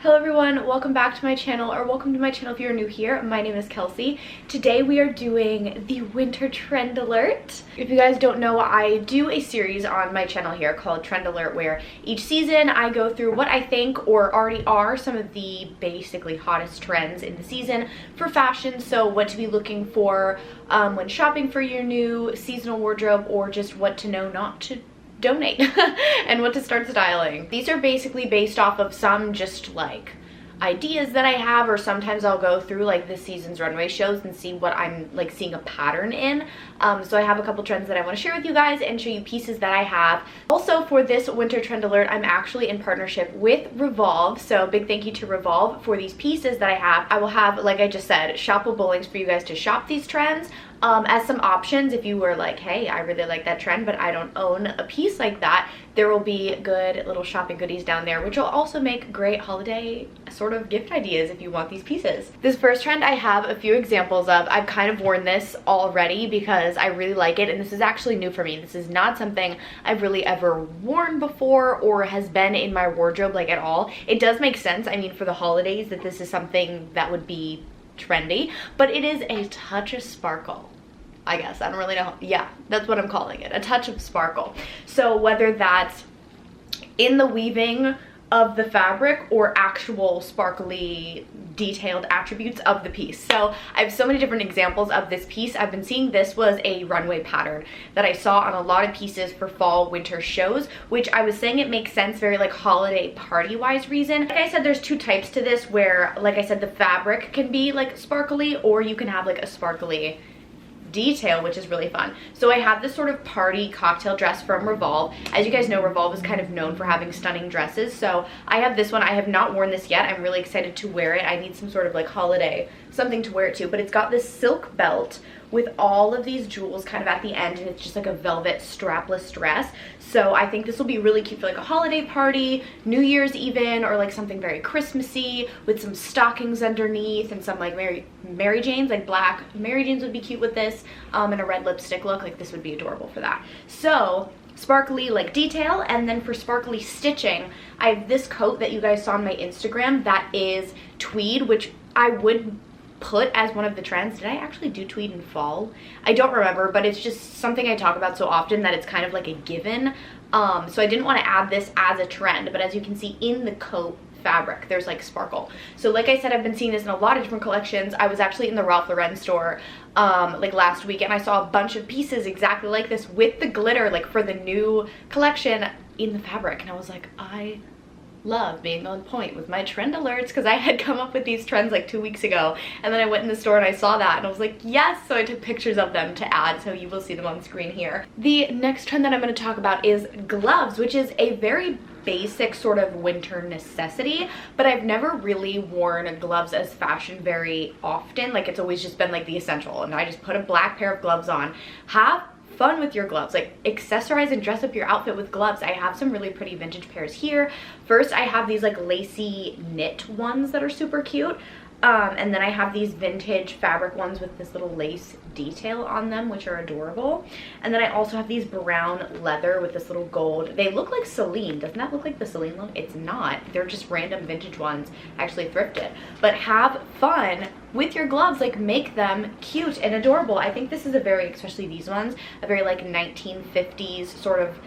Hello everyone, welcome back to my channel, or welcome to my channel if you're new here. My name is Kelsey. Today we are doing the winter trend alert. If you guys don't know, I do a series on my channel here called Trend Alert, where each season I go through what I think or already are some of the basically hottest trends in the season for fashion. So what to be looking for when shopping for your new seasonal wardrobe, or just what to know not to donate and what to start styling. These are basically based off of some just like ideas that I have, or sometimes I'll go through like this season's runway shows and see what I'm like seeing a pattern in. So I have a couple trends that I want to share with you guys and show you pieces that I have. Also, for this winter trend alert, I'm actually in partnership with Revolve, so big thank you to Revolve for these pieces that I have. I will have, like I just said, shoppable links for you guys to shop these trends as some options. If you were like, hey, I really like that trend but I don't own a piece like that, there will be good little shopping goodies down there, which will also make great holiday sort of gift ideas if you want these pieces. This first trend I have a few examples of. I've kind of worn this already because I really like it, and this is actually new for me. This is not something I've really ever worn before or has been in my wardrobe like at all. It does make sense, I mean, for the holidays, that this is something that would be trendy, but it is a touch of sparkle, I guess. I don't really know. Yeah, that's what I'm calling it, a touch of sparkle. So whether that's in the weaving of the fabric or actual sparkly detailed attributes of the piece. So I have so many different examples of this piece. I've been seeing this was a runway pattern that I saw on a lot of pieces for fall winter shows, which I was saying it makes sense, very like holiday party wise reason. Like I said, there's two types to this, where like I said, the fabric can be like sparkly, or you can have like a sparkly detail, which is really fun. So I have this sort of party cocktail dress from Revolve. As you guys know, Revolve is kind of known for having stunning dresses, so I have this one. I have not worn this yet. I'm really excited to wear it. I need some sort of like holiday something to wear it to, but it's got this silk belt with all of these jewels kind of at the end, and it's just like a velvet strapless dress. So I think this will be really cute for like a holiday party, New Year's even, or like something very Christmassy with some stockings underneath and some like Mary Janes, like black Mary Janes would be cute with this, and a red lipstick look. Like this would be adorable for that. So sparkly like detail, and then for sparkly stitching, I have this coat that you guys saw on my Instagram that is tweed, which I would put as one of the trends. Did I actually do tweed in fall? I don't remember, but it's just something I talk about so often that it's kind of like a given. So I didn't want to add this as a trend, but as you can see in the coat fabric, there's like sparkle. So like I said, I've been seeing this in a lot of different collections. I was actually in the Ralph Lauren store like last week, and I saw a bunch of pieces exactly like this with the glitter, like for the new collection in the fabric, and I was like, I love being on point with my trend alerts, because I had come up with these trends like 2 weeks ago, and then I went in the store and I saw that and I was like, yes. So I took pictures of them to add, so you will see them on screen here. The next trend that I'm going to talk about is gloves, which is a very basic sort of winter necessity, but I've never really worn gloves as fashion very often. Like it's always just been like the essential, and I just put a black pair of gloves on. Have fun with your gloves, like accessorize and dress up your outfit with gloves. I have some really pretty vintage pairs here. First, I have these like lacy knit ones that are super cute. And then I have these vintage fabric ones with this little lace detail on them, which are adorable. And then I also have these brown leather with this little gold. They look like Celine. Doesn't that look like the Celine look? It's not. They're just random vintage ones, actually thrifted. But have fun with your gloves, like make them cute and adorable. I think this is a very, especially these ones, a very like 1950s sort of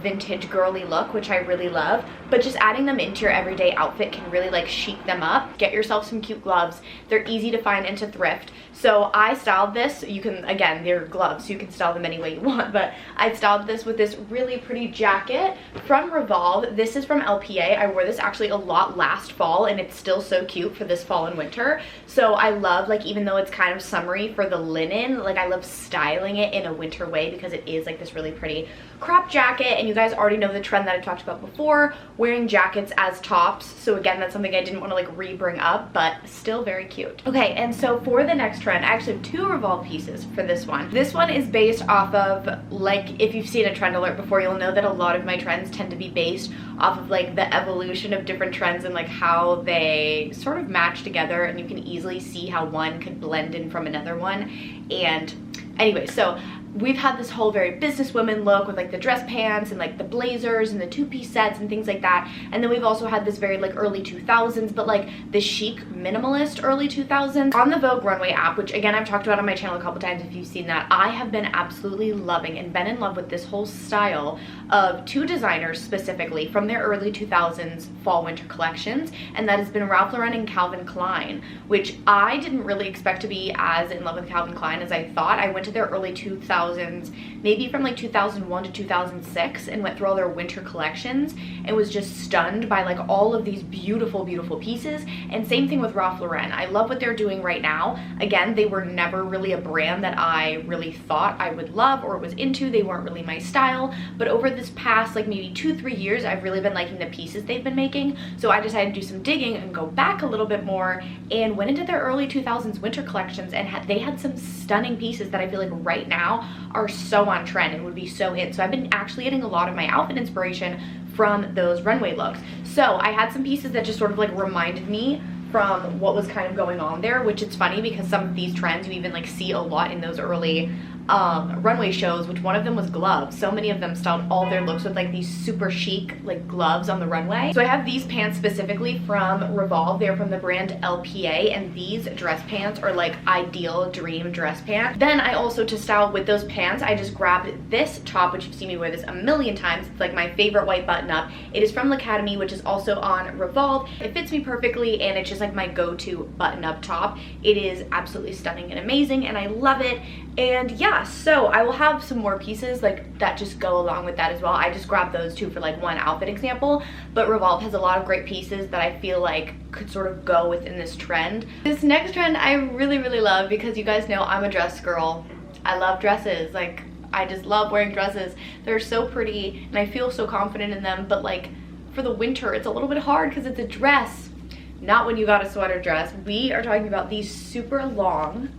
vintage girly look, which I really love, but just adding them into your everyday outfit can really like chic them up. Get yourself some cute gloves. They're easy to find and to thrift. So I styled this. You can, again, they're gloves, so you can style them any way you want, but I styled this with this really pretty jacket from Revolve. This is from LPA. I wore this actually a lot last fall, and it's still so cute for this fall and winter. So I love, like, even though it's kind of summery for the linen, like I love styling it in a winter way because it is like this really pretty crop jacket. And you guys already know the trend that I talked about before, wearing jackets as tops. So again, that's something I didn't want to like re-bring up, but still very cute. Okay, and so for the next trend, I actually have two Revolve pieces for this one. This one is based off of, like, if you've seen a trend alert before, you'll know that a lot of my trends tend to be based off of like the evolution of different trends and like how they sort of match together, and you can easily see how one could blend in from another one. And anyway, so we've had this whole very businesswoman look with like the dress pants and like the blazers and the two-piece sets and things like that. And then we've also had this very like early 2000s, but like the chic minimalist early 2000s. On the Vogue runway app, which again I've talked about on my channel a couple times if you've seen that, I have been absolutely loving and been in love with this whole style of two designers specifically from their early 2000s fall winter collections, and that has been Ralph Lauren and Calvin Klein, which I didn't really expect to be as in love with Calvin Klein as I thought. I went to their early 2000s, maybe from like 2001 to 2006, and went through all their winter collections and was just stunned by like all of these beautiful pieces. And same thing with Ralph Lauren. I love what they're doing right now. Again, they were never really a brand that I really thought I would love or was into. They weren't really my style, but over this past like maybe 2-3 years, I've really been liking the pieces they've been making. So I decided to do some digging and go back a little bit more and went into their early 2000s winter collections, and they had some stunning pieces that I feel like right now are so on trend and would be so in. So I've been actually getting a lot of my outfit inspiration from those runway looks. So I had some pieces that just sort of like reminded me from what was kind of going on there, which it's funny because some of these trends you even like see a lot in those early runway shows, which one of them was gloves. So many of them styled all their looks with like these super chic like gloves on the runway. So I have these pants specifically from Revolve. They're from the brand LPA, and these dress pants are like ideal dream dress pants. Then I also, to style with those pants, I just grabbed this top, which you've seen me wear this a million times. It's like my favorite white button up. It is from L'Academie, which is also on Revolve. It fits me perfectly, and it's just like my go-to button up top. It is absolutely stunning and amazing, and I love it. And yeah, so I will have some more pieces like that just go along with that as well. I just grabbed those two for like one outfit example, but Revolve has a lot of great pieces that I feel like could sort of go within this trend. This next trend I really love because you guys know I'm a dress girl. I love dresses. Like, I just love wearing dresses. They're so pretty and I feel so confident in them, but like for the winter it's a little bit hard because it's a dress. Not when you got a sweater dress. We are talking about these super long,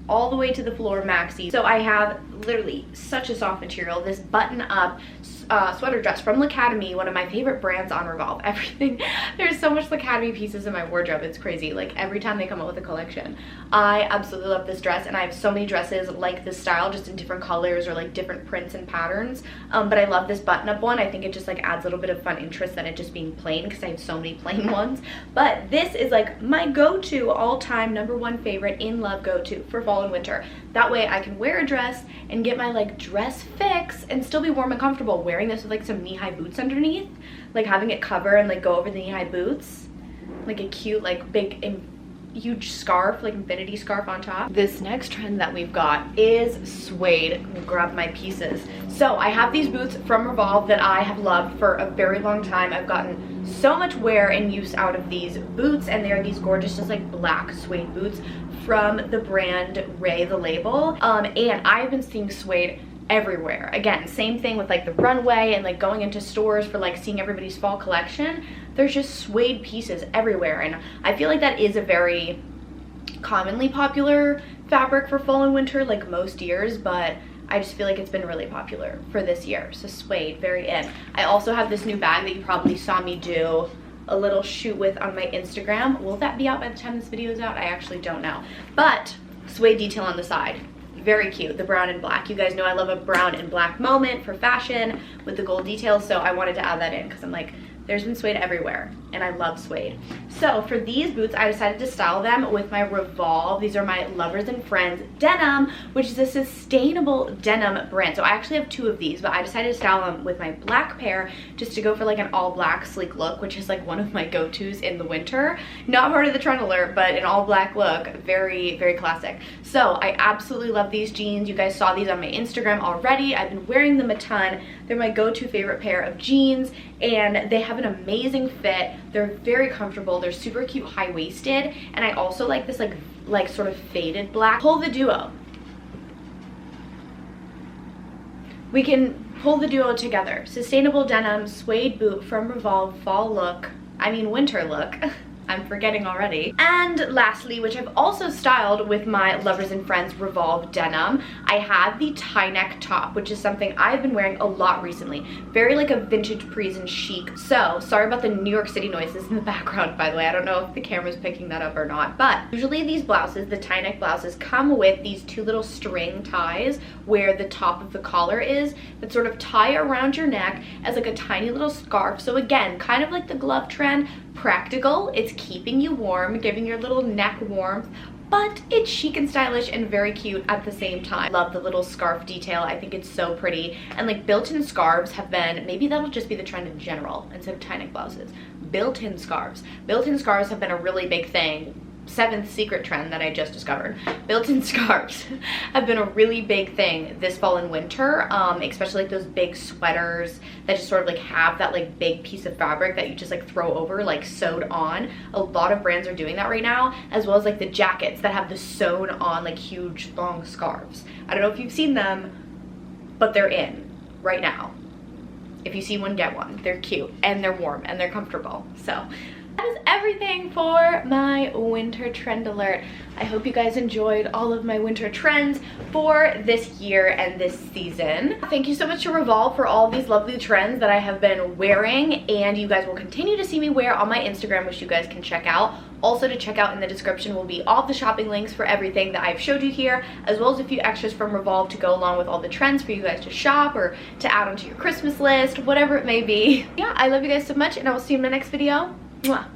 all the way to the floor maxi. So I have literally such a soft material, this button up sweater dress from L'Academie, one of my favorite brands on Revolve. Everything, there's so much L'Academie pieces in my wardrobe, it's crazy. Like every time they come out with a collection. I absolutely love this dress, and I have so many dresses like this style, just in different colors or like different prints and patterns. But I love this button up one. I think it just like adds a little bit of fun interest than it just being plain, because I have so many plain ones. But this is like my go-to all-time #1 favorite in love go-to for fall and winter. That way I can wear a dress and get my like dress fix and still be warm and comfortable. Wearing this with like some knee-high boots underneath, like having it cover and like go over the knee-high boots, like a cute like big huge scarf, like infinity scarf on top. This next trend that we've got is suede. Grab my pieces. So I have these boots from Revolve that I have loved for a very long time. I've gotten so much wear and use out of these boots, and they're these gorgeous just like black suede boots from the brand Ray the label. And I've been seeing suede everywhere. Again, same thing with like the runway and like going into stores for like seeing everybody's fall collection. There's just suede pieces everywhere, and I feel like that is a very commonly popular fabric for fall and winter, like most years, but I just feel like it's been really popular for this year. So suede, very in. I also have this new bag that you probably saw me do a little shoot with on my Instagram. Will that be out by the time this video is out? I actually don't know. But suede detail on the side. Very cute, the brown and black. You guys know I love a brown and black moment for fashion with the gold details, so I wanted to add that in because I'm like, there's been suede everywhere, and I love suede. So for these boots, I decided to style them with my Revolve. These are my Lovers and Friends denim, which is a sustainable denim brand. So I actually have two of these, but I decided to style them with my black pair just to go for like an all black sleek look, which is like one of my go-tos in the winter. Not part of the trend alert, but an all black look, very classic. So I absolutely love these jeans. You guys saw these on my Instagram already. I've been wearing them a ton. They're my go-to favorite pair of jeans, and they have an amazing fit. They're very comfortable. They're super cute high-waisted, and I also like this like sort of faded black. Pull the duo. We can pull the duo together. Sustainable denim suede boot from Revolve fall look. I mean winter look. I'm forgetting already. And lastly, which I've also styled with my Lovers and Friends Revolve denim, I have the tie neck top, which is something I've been wearing a lot recently. Very like a vintage Parisian chic. So sorry about the New York City noises in the background, by the way. I don't know if the camera's picking that up or not, but usually these blouses, the tie neck blouses, come with these two little string ties where the top of the collar is, that sort of tie around your neck as like a tiny little scarf. So again, kind of like the glove trend, practical. It's keeping you warm, giving your little neck warmth, but it's chic and stylish and very cute at the same time. Love the little scarf detail. I think it's so pretty. And like built-in scarves have been, maybe that'll just be the trend in general instead of tie neck blouses. Built-in scarves. Built-in scarves have been a really big thing. Seventh secret trend that I just discovered. Built-in scarves have been a really big thing this fall and winter, especially like those big sweaters that just sort of like have that like big piece of fabric that you just like throw over, like sewed on. A lot of brands are doing that right now, as well as like the jackets that have the sewn on like huge long scarves. I don't know if you've seen them, but they're in right now. If you see one, get one. They're cute and they're warm and they're comfortable. So that is everything for my winter trend alert. I hope you guys enjoyed all of my winter trends for this year and this season. Thank you so much to Revolve for all these lovely trends that I have been wearing, and you guys will continue to see me wear on my Instagram, which you guys can check out. Also, to check out in the description will be all the shopping links for everything that I've showed you here, as well as a few extras from Revolve to go along with all the trends for you guys to shop or to add onto your Christmas list, whatever it may be. Yeah, I love you guys so much, and I will see you in my next video. Mwah.